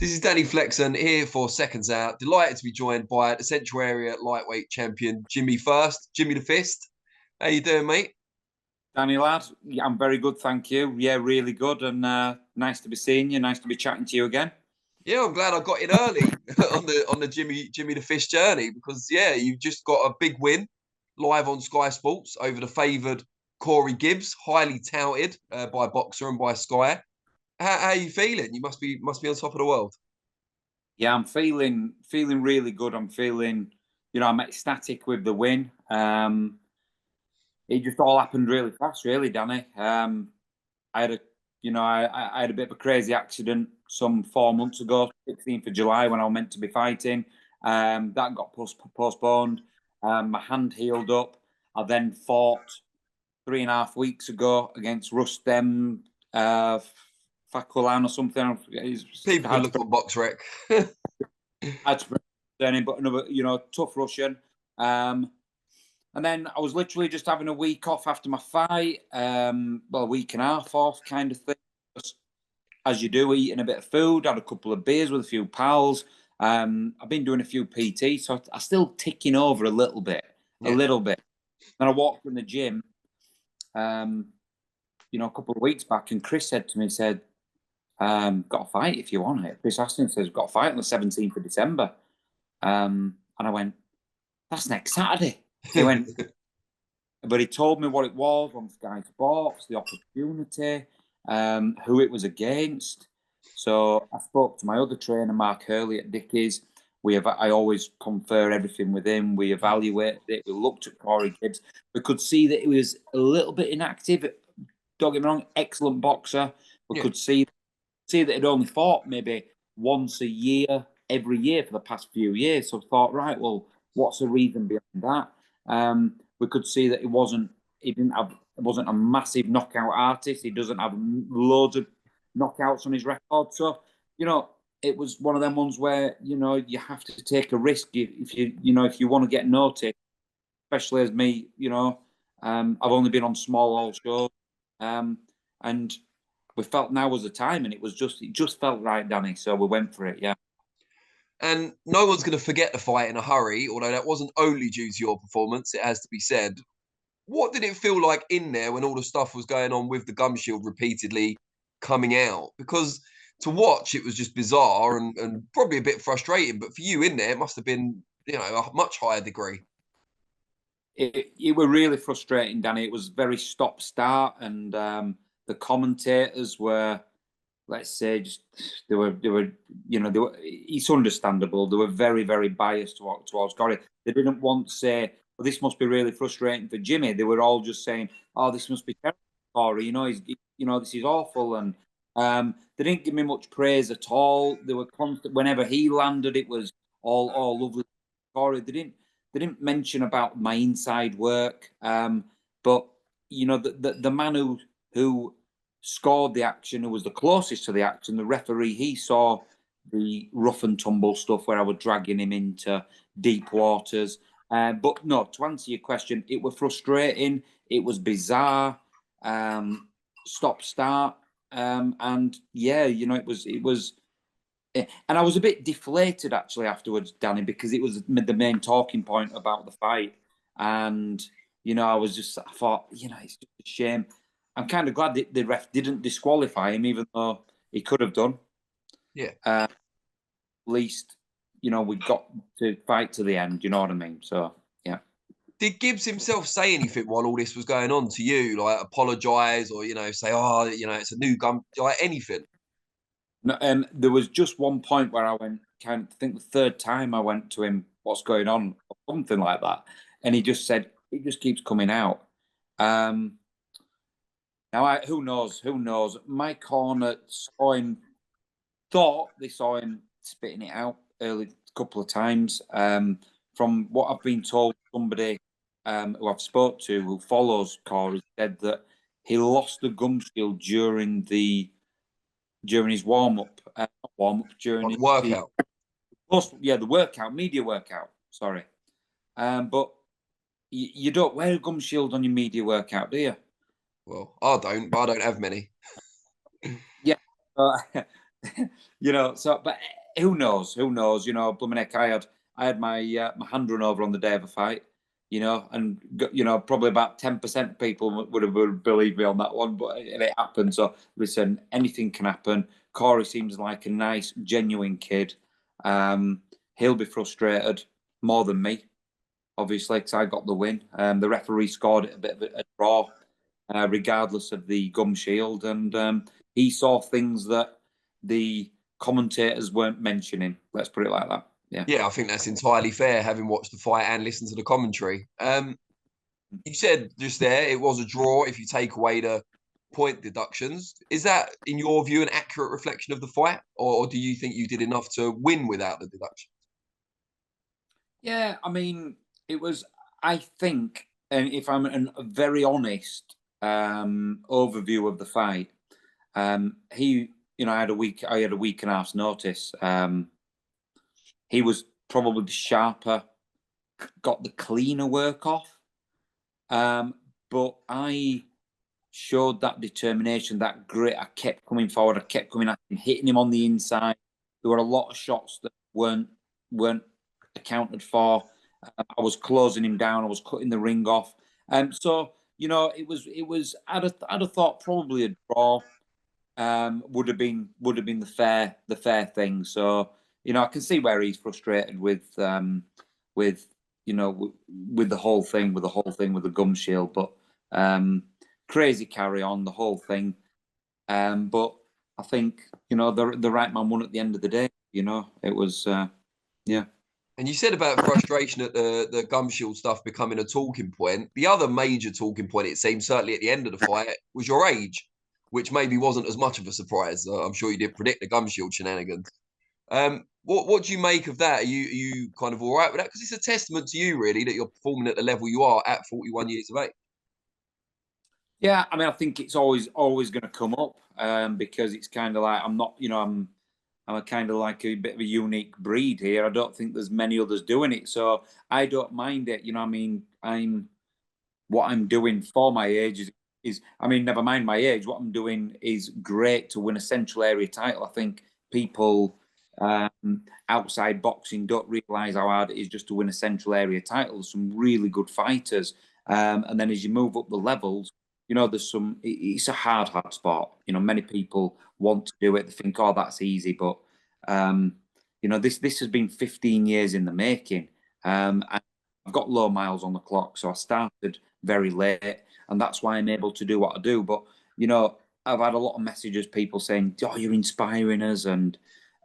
This is Danny Flexon here for Seconds Out. Delighted to be joined by the Central Area lightweight champion, Jimmy First, Jimmy the Fist. How you doing, mate? Danny lad, yeah, I'm very good, thank you. Yeah, really good, and nice to be seeing you. Nice to be chatting to you again. Yeah, I'm glad I got in early on the Jimmy the Fist journey because you've just got a big win live on Sky Sports over the favoured Cori Gibbs, highly touted by Boxer and by Sky. How are you feeling? You must be on top of the world. Yeah, I'm feeling really good. I'm feeling, I'm ecstatic with the win. It just all happened really fast, really, Danny. I had I had a bit of a crazy accident some 4 months ago, 16th of July, when I was meant to be fighting. That got postponed. My hand healed up. I then fought 3.5 weeks ago against Rustem Fakulan or something. People can look on BoxRec. But another, tough Russian. And then I was literally just having a week off after my fight. Well, a week and a half off kind of thing. As you do, eating a bit of food, had a couple of beers with a few pals. I've been doing a few PT, so I'm still ticking over a little bit. Then I walked in the gym, a couple of weeks back, and Chris said to me, got a fight if you want it. Chris Aston says, got a fight on the 17th of December. And I went, that's next Saturday. He went, but he told me what it was on Sky Sports, the opportunity, who it was against. So I spoke to my other trainer, Mark Hurley at Dickies. I always confer everything with him. We evaluated it. We looked at Cori Gibbs. We could see that he was a little bit inactive. Don't get me wrong, excellent boxer. We could see that he'd only fought maybe once a year, every year for the past few years. So I thought, right, well, what's the reason behind that? We could see that he wasn't a massive knockout artist. He doesn't have loads of knockouts on his record. So, it was one of them ones where, you have to take a risk if you want to get noticed, especially as me, I've only been on small hall shows. And we felt now was the time, and it just felt right, Danny. So we went for it, yeah. And no one's going to forget the fight in a hurry, although that wasn't only due to your performance, it has to be said. What did it feel like in there when all the stuff was going on with the gum shield repeatedly coming out? Because to watch, it was just bizarre and probably a bit frustrating. But for you in there, it must have been, a much higher degree. It were really frustrating, Danny. It was very stop-start, and the commentators were, let's say, it's understandable. They were very, very biased towards Cori. They didn't want to say, well, this must be really frustrating for Jimmy. They were all just saying, oh, this must be terrible for Cori. This is awful. And they didn't give me much praise at all. They were constant. Whenever he landed, it was all lovely. Cori. They didn't mention about my inside work. But the man who scored the action, who was the closest to the action, the referee, he saw the rough and tumble stuff where I was dragging him into deep waters. But no, to answer your question, it was frustrating. It was bizarre. Stop-start. And yeah, it was. And I was a bit deflated actually afterwards, Danny, because it was the main talking point about the fight. And, I thought, it's just a shame. I'm kind of glad the ref didn't disqualify him, even though he could have done. Yeah. At least, we got to fight to the end. You know what I mean? So, yeah. Did Gibbs himself say anything while all this was going on to you? Like apologise or, say, oh, it's a new gum, like anything? No, there was just one point where I went, I think the third time I went to him, what's going on? Or something like that. And he just said, it just keeps coming out. Now, who knows? Who knows? My corner thought they saw him spitting it out early a couple of times. From what I've been told, somebody who I've spoke to who follows Cori said that he lost the gum shield during his warm-up, during his workout. The workout, media workout. Sorry. But you don't wear a gum shield on your media workout, do you? Well, I don't, but I don't have many. Yeah. you know. So, but who knows? Who knows? You know, blooming heck, I had my my hand run over on the day of a fight. You know, and you know, probably about 10% of people would have believed me on that one, but it happened. So listen, anything can happen. Corey seems like a nice, genuine kid. He'll be frustrated more than me, obviously, because I got the win. The referee scored it a bit of a draw, regardless of the gum shield, and he saw things that the commentators weren't mentioning. Let's put it like that. Yeah. Yeah, I think that's entirely fair, having watched the fight and listened to the commentary. You said just there it was a draw if you take away the point deductions. Is that, in your view, an accurate reflection of the fight, or do you think you did enough to win without the deduction? Yeah, I mean, it was, I think, and if I'm a very honest overview of the fight, he, you know, I had a week and a half's notice. He was probably the sharper, got the cleaner work off. But I showed that determination, that grit. I kept coming forward. I kept coming at him, hitting him on the inside. There were a lot of shots that weren't accounted for. I was closing him down. I was cutting the ring off. So you know, it was. I'd have thought probably a draw would have been the fair thing. So you know, I can see where he's frustrated with you know with the whole thing, with the gum shield, but crazy carry on the whole thing. But I think you know the right man won at the end of the day. You know, it was yeah. And you said about frustration at the gum shield stuff becoming a talking point. The other major talking point, it seems, certainly at the end of the fight, was your age, which maybe wasn't as much of a surprise. I'm sure you did predict the gum shield shenanigans. What do you make of that? Are you kind of all right with that? Because it's a testament to you, really, that you're performing at the level you are at 41 years of age. Yeah, I mean, I think it's always going to come up because it's kind of like I'm not, you know, I'm a kind of like a bit of a unique breed here. I don't think there's many others doing it, so I don't mind it. You know, I mean, what I'm doing for my age is I mean, never mind my age. What I'm doing is great to win a central area title. I think people outside boxing don't realise how hard it is just to win a central area title. There's some really good fighters, and then as you move up the levels, you know, there's some. It's a hard sport. You know, many people want to do it. They think, oh, that's easy, but you know, this has been 15 years in the making. And I've got low miles on the clock, so I started very late, and that's why I'm able to do what I do. But you know, I've had a lot of messages, people saying, "Oh, you're inspiring us," and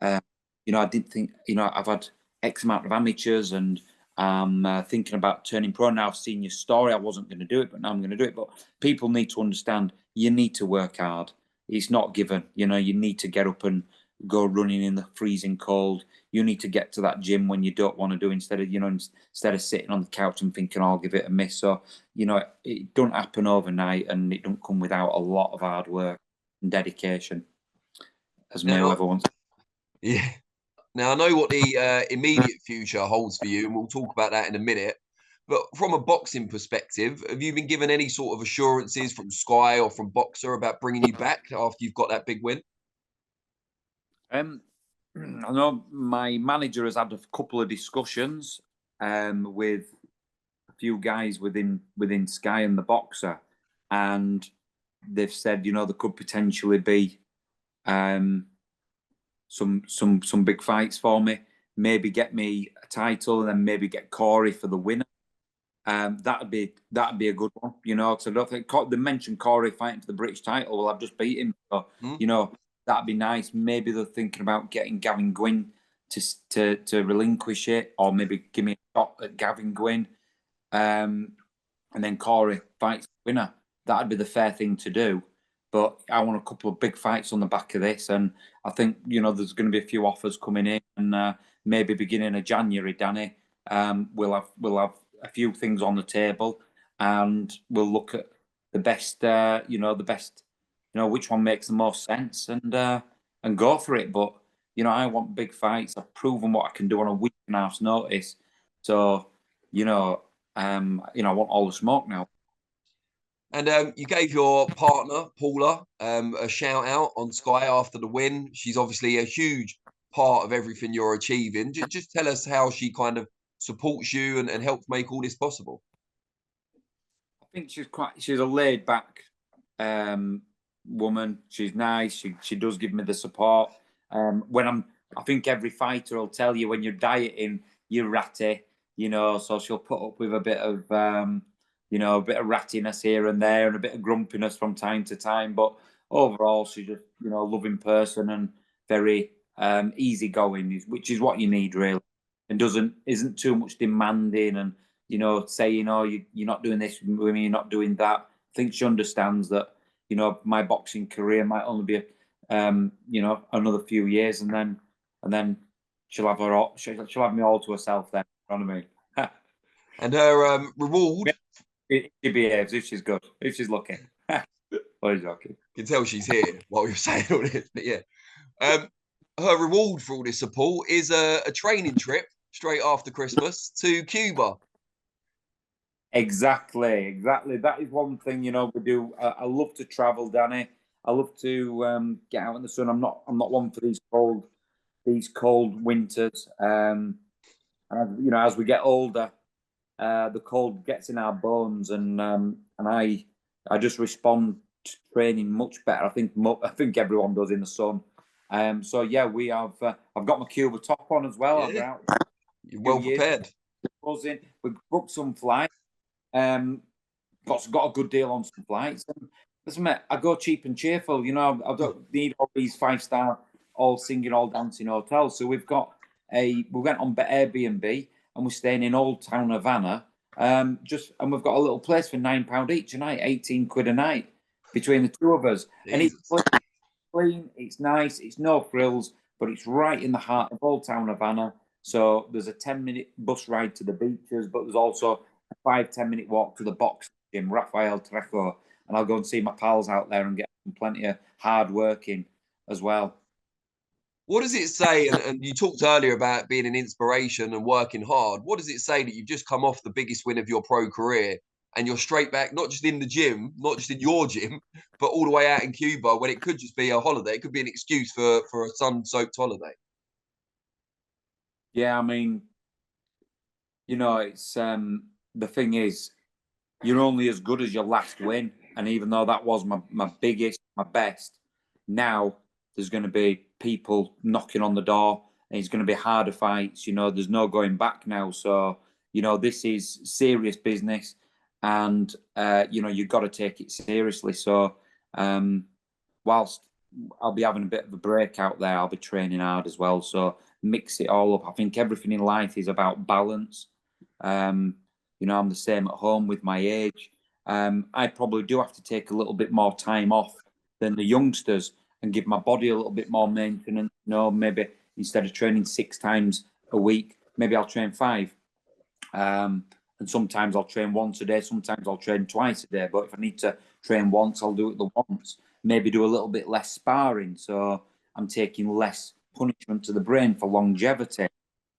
you know, I didn't think, you know, I've had X amount of amateurs, and I'm thinking about turning pro now. I've seen your story. I wasn't going to do it, but now I'm going to do it. But people need to understand you need to work hard. It's not given. You know, you need to get up and go running in the freezing cold. You need to get to that gym when you don't want to do, instead of, you know, instead of sitting on the couch and thinking, I'll give it a miss. So, you know, it don't happen overnight, and it don't come without a lot of hard work and dedication, as Now, Mayweather wants. yeah. Now I know what the immediate future holds for you, and we'll talk about that in a minute. But from a boxing perspective, have you been given any sort of assurances from Sky or from Boxer about bringing you back after you've got that big win? I know my manager has had a couple of discussions with a few guys within Sky and the Boxer, and they've said, you know, there could potentially be um, some big fights for me. Maybe get me a title, and then maybe get Corey for the winner. That'd be a good one, you know. Because I don't think they mentioned Corey fighting for the British title. Well, I've just beat him, so you know that'd be nice. Maybe they're thinking about getting Gavin Gwynn to relinquish it, or maybe give me a shot at Gavin Gwynn, and then Corey fights the winner. That'd be the fair thing to do. But I want a couple of big fights on the back of this, and I think, you know, there's going to be a few offers coming in, and maybe beginning of January, Danny, we'll have a few things on the table, and we'll look at the best, which one makes the most sense, and go for it. But you know, I want big fights. I've proven what I can do on a week and a half's notice. So, I want all the smoke now. And you gave your partner, Paula, a shout out on Sky after the win. She's obviously a huge part of everything you're achieving. Just tell us how she kind of supports you and helps make all this possible. I think she's a laid back woman. She's nice. She does give me the support. I think every fighter will tell you when you're dieting, you're ratty, so she'll put up with a bit of, a bit of rattiness here and there and a bit of grumpiness from time to time. But overall, she's just, a loving person and very easygoing, which is what you need really, and isn't too much demanding and, saying, oh, you're not doing this with me, you're not doing that. I think she understands that, my boxing career might only be, another few years, and then she'll have me all to herself then. You know what I mean? And her reward. She behaves if she's good, if she's lucky. What is joking? You can tell she's here while you're saying all this, but yeah. Her reward for all this support is a training trip straight after Christmas to Cuba. Exactly. That is one thing, we do. I love to travel, Danny. I love to get out in the sun. I'm not one for these cold winters. And, as we get older, the cold gets in our bones, and I just respond to training much better. I think everyone does in the sun. So yeah, we have. I've got my Cuba top on as well. Yeah. You're well prepared. We booked some flights. Got a good deal on some flights. And listen, mate, I go cheap and cheerful. I don't need all these 5-star, all singing, all dancing hotels. So we went on Airbnb and we're staying in Old Town Havana. And we've got a little place for £9 each a night, 18 quid a night between the two of us. Jesus. And it's clean, it's nice, it's no frills, but it's right in the heart of Old Town Havana. So there's a 10-minute bus ride to the beaches, but there's also a 5-10 minute walk to the box gym, Rafael Trejo, and I'll go and see my pals out there and get plenty of hard working as well. What does it say? And you talked earlier about being an inspiration and working hard. What does it say that you've just come off the biggest win of your pro career and you're straight back, not just in the gym, not just in your gym, but all the way out in Cuba when it could just be a holiday? It could be an excuse for a sun-soaked holiday. Yeah, I mean, it's the thing is, you're only as good as your last win. And even though that was my biggest, my best, now there's going to be people knocking on the door and it's going to be harder fights. There's no going back now. So, this is serious business and, you've got to take it seriously. So, whilst I'll be having a bit of a break out there, I'll be training hard as well. So mix it all up. I think everything in life is about balance. I'm the same at home with my age. I probably do have to take a little bit more time off than the youngsters and give my body a little bit more maintenance. Maybe instead of training 6 times a week, maybe I'll train 5. And sometimes I'll train once a day. Sometimes I'll train twice a day. But if I need to train once, I'll do it the once. Maybe do a little bit less sparring. So I'm taking less punishment to the brain for longevity.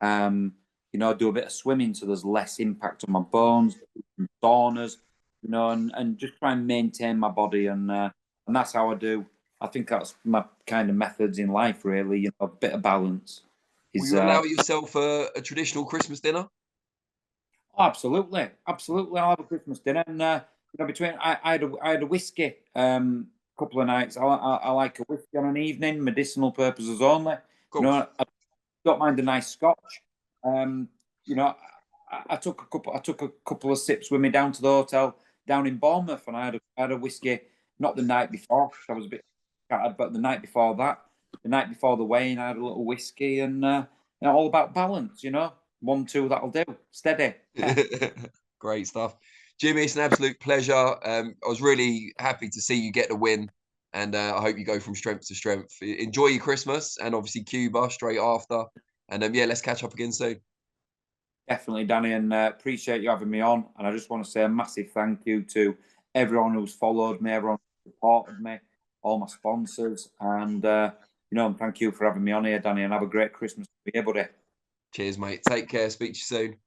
Do a bit of swimming so there's less impact on my bones, saunas, and just try and maintain my body. And that's how I do. I think that's my kind of methods in life, really. A bit of balance. Will you allow yourself a traditional Christmas dinner? Oh, absolutely. I'll have a Christmas dinner. And, I had a whiskey couple of nights. I like a whiskey on an evening, medicinal purposes only. I don't mind a nice scotch. I took a couple of sips with me down to the hotel down in Bournemouth, and I had a whiskey, not the night before. I was a bit scattered, but the night before that, the night before the weigh-in, I had a little whiskey, and all about balance. 1, 2, that'll do. Steady. Great stuff, Jimmy. It's an absolute pleasure. I was really happy to see you get the win, and I hope you go from strength to strength. Enjoy your Christmas, and obviously Cuba straight after. And let's catch up again soon. Definitely, Danny, and appreciate you having me on. And I just want to say a massive thank you to everyone who's followed me, everyone who supported me, all my sponsors, and thank you for having me on here, Danny. And have a great Christmas to you, buddy. Cheers, mate. Take care. Speak to you soon.